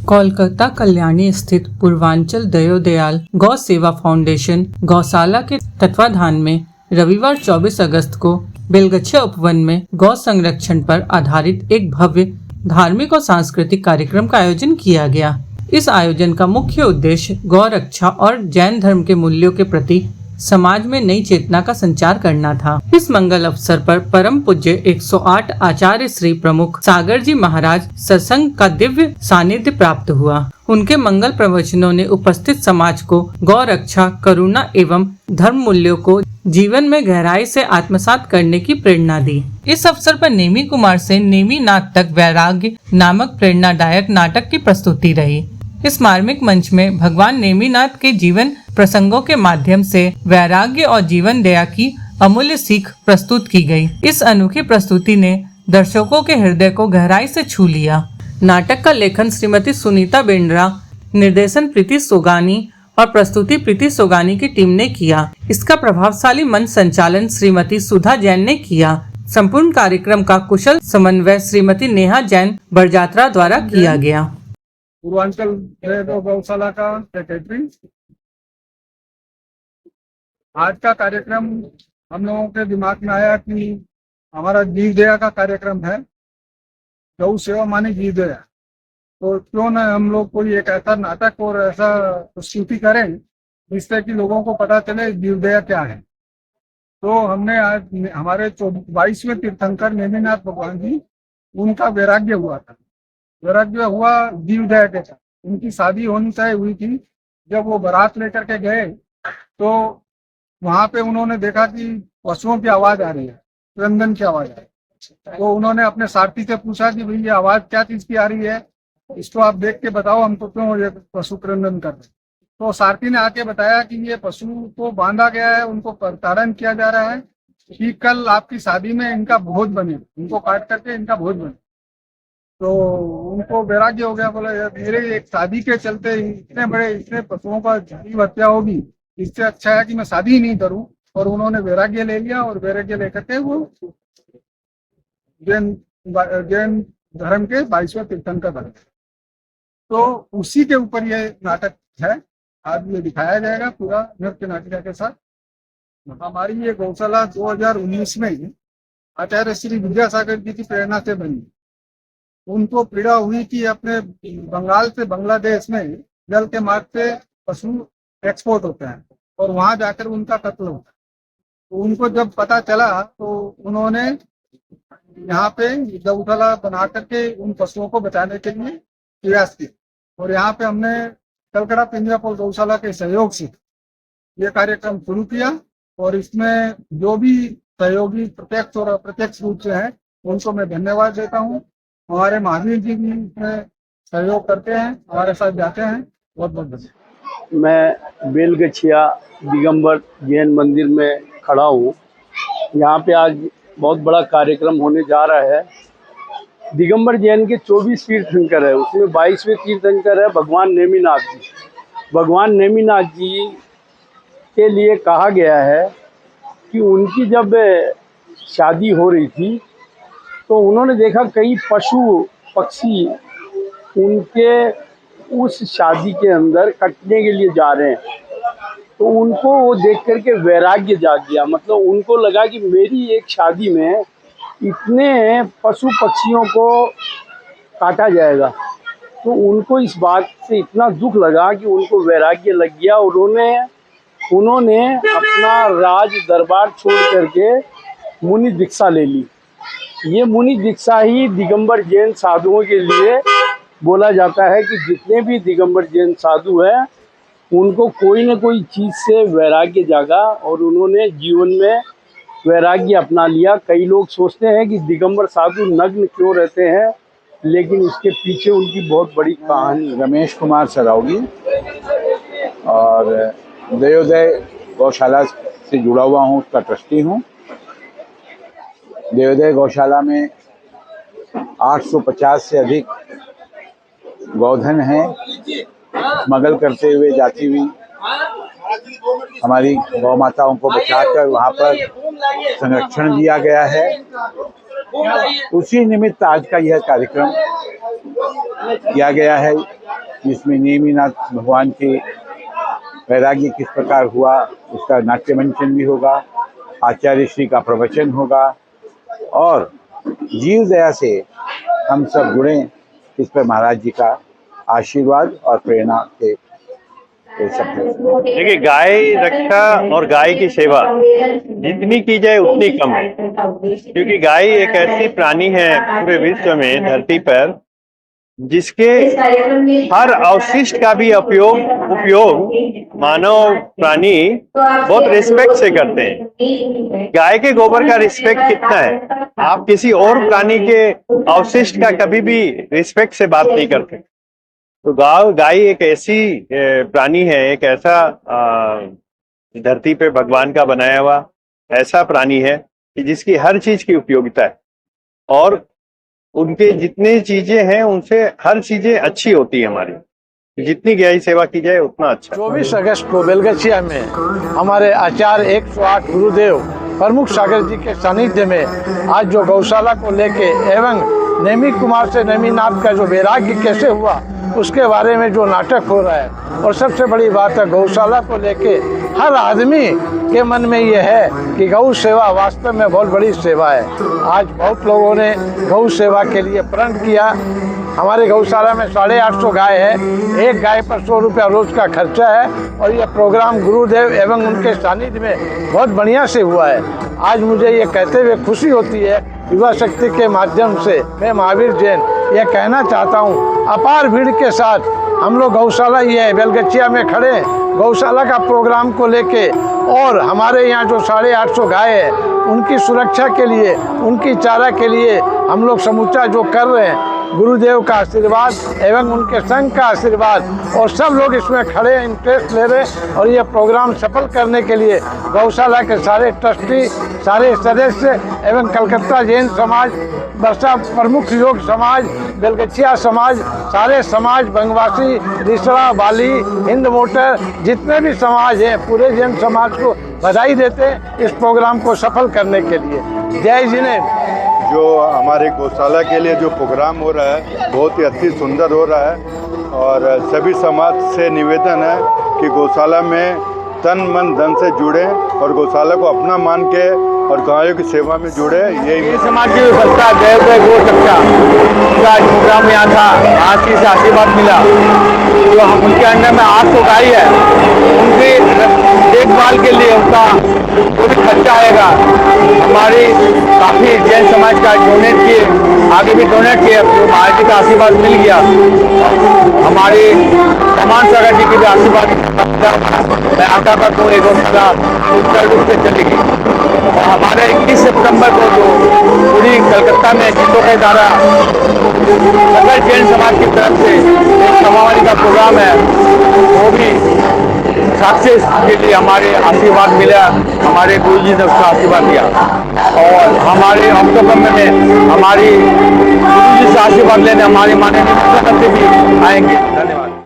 कोलकाता कल्याणी स्थित पूर्वांचल दयोदयाल गौ सेवा फाउंडेशन गौशाला के तत्वाधान में रविवार 24 अगस्त को बेलगछिया उपवन में गौ संरक्षण पर आधारित एक भव्य धार्मिक और सांस्कृतिक कार्यक्रम का आयोजन किया गया। इस आयोजन का मुख्य उद्देश्य गौ रक्षा और जैन धर्म के मूल्यों के प्रति समाज में नई चेतना का संचार करना था। इस मंगल अवसर पर परम पूज्य 108 आचार्य श्री प्रमुख सागर जी महाराज सत्संग का दिव्य सानिध्य प्राप्त हुआ। उनके मंगल प्रवचनों ने उपस्थित समाज को गौ रक्षा, करुणा एवं धर्म मूल्यों को जीवन में गहराई से आत्मसात करने की प्रेरणा दी। इस अवसर पर नेमी कुमार से नेमी नाथ तक वैराग्य नामक प्रेरणादायक नाटक की प्रस्तुति रही। इस मार्मिक मंच में भगवान नेमीनाथ के जीवन प्रसंगों के माध्यम से वैराग्य और जीवन दया की अमूल्य सीख प्रस्तुत की गई। इस अनोखी प्रस्तुति ने दर्शकों के हृदय को गहराई से छू लिया। नाटक का लेखन श्रीमती सुनीता बेंद्रा, निर्देशन प्रीति सोगानी और प्रस्तुति प्रीति सोगानी की टीम ने किया। इसका प्रभावशाली मंच संचालन श्रीमती सुधा जैन ने किया। संपूर्ण कार्यक्रम का कुशल समन्वय श्रीमती नेहा जैन बरजात्रा द्वारा किया गया। पूर्वांचल गौशाला का सेक्रेटरी। आज का कार्यक्रम हम लोगों के दिमाग में आया कि हमारा जीव दया का कार्यक्रम है, गौ सेवा माने जीव दया, तो क्यों न हम लोग कोई एक ऐसा नाटक और ऐसा प्रस्तुति करें जिससे कि लोगों को पता चले जीव दया क्या है। तो हमने आज हमारे 22वें तीर्थंकर नेमीनाथ भगवान जी, उनका वैराग्य हुआ था। वैराग्य हुआ जीव दया के साथ। उनकी शादी होनी तय हुई थी। जब वो बारात लेकर के गए तो वहां पे उन्होंने देखा कि पशुओं की आवाज आ रही है, क्रंदन की आवाज आ रही है। तो उन्होंने अपने सारथी से पूछा कि भाई ये आवाज क्या चीज की आ रही है, इसको आप देख के बताओ हमको क्यों ये पशु क्रंदन कर रहे। तो सारथी ने आके बताया कि ये पशु को बांधा गया है, उनको प्रताड़न किया जा रहा है कि कल आपकी शादी में इनका भोज बने, इनको काट करके इनका भोज बने। तो उनको वैराग्य हो गया, बोला मेरे एक शादी के चलते इतने पशुओं का जीव हत्या होगी, इससे अच्छा है कि मैं शादी ही नहीं करूं। और उन्होंने वैराग्य ले लिया और वैराग्य लेकर के वो जैन धर्म के 22वें तीर्थंकर बन गए। तो उसी के ऊपर ये नाटक है। आज ये दिखाया जाएगा पूरा नृत्य नाटिका के साथ। हमारी ये गौशाला 2019 में आचार्य श्री विद्यासागर जी की प्रेरणा से बनी। उनको पीड़ा हुई कि अपने बंगाल से बांग्लादेश में जल के मार्ग से पशु एक्सपोर्ट होते हैं और वहां जाकर उनका कत्ल होता है। तो उनको जब पता चला तो उन्होंने यहाँ पे गौशाला बना करके उन पशुओं को बचाने के लिए प्रयास किया। और यहाँ पे हमने कलकड़ा पिंजरापुर गौशाला के सहयोग से ये कार्यक्रम शुरू किया। और इसमें जो भी सहयोगी प्रत्यक्ष और अप्रत्यक्ष रूप से हैं उनको मैं धन्यवाद देता हूँ। हमारे महावीर जी भी इसमें सहयोग करते हैं, हमारे साथ जाते हैं। बहुत बहुत धन्यवाद। मैं बेलगछिया दिगंबर जैन मंदिर में खड़ा हूँ। यहाँ पे आज बहुत बड़ा कार्यक्रम होने जा रहा है। दिगंबर जैन के 24 तीर्थंकर है, उसमें 22वें तीर्थंकर है भगवान नेमीनाथ जी। भगवान नेमीनाथ जी के लिए कहा गया है कि उनकी जब शादी हो रही थी तो उन्होंने देखा कई पशु पक्षी उनके उस शादी के अंदर कटने के लिए जा रहे हैं। तो उनको वो देख करके वैराग्य जाग गया। मतलब उनको लगा कि मेरी एक शादी में इतने पशु पक्षियों को काटा जाएगा। तो उनको इस बात से इतना दुख लगा कि उनको वैराग्य लग गया। उन्होंने अपना राज दरबार छोड़ करके मुनि दीक्षा ले ली। ये मुनि दीक्षा ही दिगंबर जैन साधुओं के लिए बोला जाता है कि जितने भी दिगंबर जैन साधु हैं उनको कोई न कोई चीज़ से वैराग्य जागा और उन्होंने जीवन में वैराग्य अपना लिया। कई लोग सोचते हैं कि दिगंबर साधु नग्न क्यों रहते हैं, लेकिन उसके पीछे उनकी बहुत बड़ी कहानी। रमेश कुमार सरावगी और दयोदय गौशाला से जुड़ा हुआ हूँ, उसका ट्रस्टी हूँ। दयोदय गौशाला में 850 से अधिक गौधन हैं। स्मगल करते हुए जाती हुई हमारी गौ माताओं को बचाकर वहाँ पर संरक्षण दिया गया है। उसी निमित्त आज का यह कार्यक्रम किया गया है, जिसमें नेमिनाथ भगवान के वैराग्य किस प्रकार हुआ उसका नाट्य मंचन भी होगा, आचार्य श्री का प्रवचन होगा और जीव दया से हम सब जुड़े, इस पर महाराज जी का आशीर्वाद और प्रेरणा से देखिए, गाय रक्षा और गाय की सेवा जितनी की जाए उतनी कम है, क्योंकि गाय एक ऐसी प्राणी है पूरे विश्व में धरती पर जिसके हर अवशिष्ट का भी उपयोग मानव प्राणी बहुत रिस्पेक्ट से करते हैं। गाय के गोबर का रिस्पेक्ट कितना है, आप किसी और प्राणी के अवशिष्ट का कभी भी रिस्पेक्ट से बात नहीं करते। तो गाय एक ऐसी प्राणी है, एक ऐसा धरती पे भगवान का बनाया हुआ ऐसा प्राणी है कि जिसकी हर चीज की उपयोगिता है और उनके जितनी चीजें हैं उनसे हर चीजें अच्छी होती है हमारी, जितनी गाय सेवा की जाए उतना अच्छा। 24 अगस्त को बेलगछिया में हमारे आचार्य 108 गुरुदेव प्रमुख सागर जी के सानिध्य में आज जो गौशाला को लेके एवं नेमी कुमार से नेमीनाथ का जो वैराग्य कैसे हुआ उसके बारे में जो नाटक हो रहा है, और सबसे बड़ी बात है गौशाला को लेके हर आदमी के मन में ये है कि गौ सेवा वास्तव में बहुत बड़ी सेवा है। आज बहुत लोगों ने गौ सेवा के लिए प्रण किया। हमारे गौशाला में 850 गाय है, एक गाय पर 100 रुपया रोज का खर्चा है और यह प्रोग्राम गुरुदेव एवं उनके सानिध्य में बहुत बढ़िया से हुआ है। आज मुझे ये कहते हुए खुशी होती है युवा शक्ति के माध्यम से मैं महावीर जैन ये कहना चाहता हूँ, अपार भीड़ के साथ हम लोग गौशाला ये बेलगछिया में खड़े गौशाला का प्रोग्राम को लेके, और हमारे यहाँ जो 850 गाय है उनकी सुरक्षा के लिए, उनकी चारा के लिए हम लोग समूचा जो कर रहे हैं, गुरुदेव का आशीर्वाद एवं उनके संघ का आशीर्वाद, और सब लोग इसमें खड़े इंटरेस्ट ले रहे हैं। और ये प्रोग्राम सफल करने के लिए गौशाला के सारे ट्रस्टी, सारे सदस्य एवं कलकत्ता जैन समाज, बरसा प्रमुख योग समाज, बेलगछिया समाज, सारे समाज, बंगवासी, रिसड़ा, बाली, हिंद मोटर, जितने भी समाज हैं पूरे जैन समाज को बधाई देते हैं इस प्रोग्राम को सफल करने के लिए। जय जिनेन्द्र। जो हमारे गौशाला के लिए जो प्रोग्राम हो रहा है बहुत ही अति सुंदर हो रहा है और सभी समाज से निवेदन है कि गौशाला में तन मन धन से जुड़े और गौशाला को अपना मान के और गायों की सेवा में जुड़े। यही समाज की व्यवस्था देव गो रक्षा उनका प्रोग्राम यहाँ था, आज से आशीर्वाद मिला। जो हम उनके अंडर में 800 गाय है, उनकी देखभाल के लिए उनका जो भी खर्चा आएगा हमारी काफ़ी जैन समाज का डोनेट किए, आगे भी डोनेट किए, महाराज जी का आशीर्वाद मिल गया। हमारी समान सागर जी की भी आशीर्वाद मैं आशा करता हूँ सुचारू रूप से चलेगी। और हमारे 21 सितंबर को जो पूरी कलकत्ता में जितों के द्वारा अगर जैन समाज की तरफ से एक समावारी का प्रोग्राम है, वो भी सक्सेस के लिए हमारे आशीर्वाद मिला, हमारे गुरु जी ने उसका आशीर्वाद दिया। और हमारे अक्टूबर में हमारी गुरु जी से आशीर्वाद लेने हमारे माननीय मुख्यमंत्री भी आएंगे। धन्यवाद।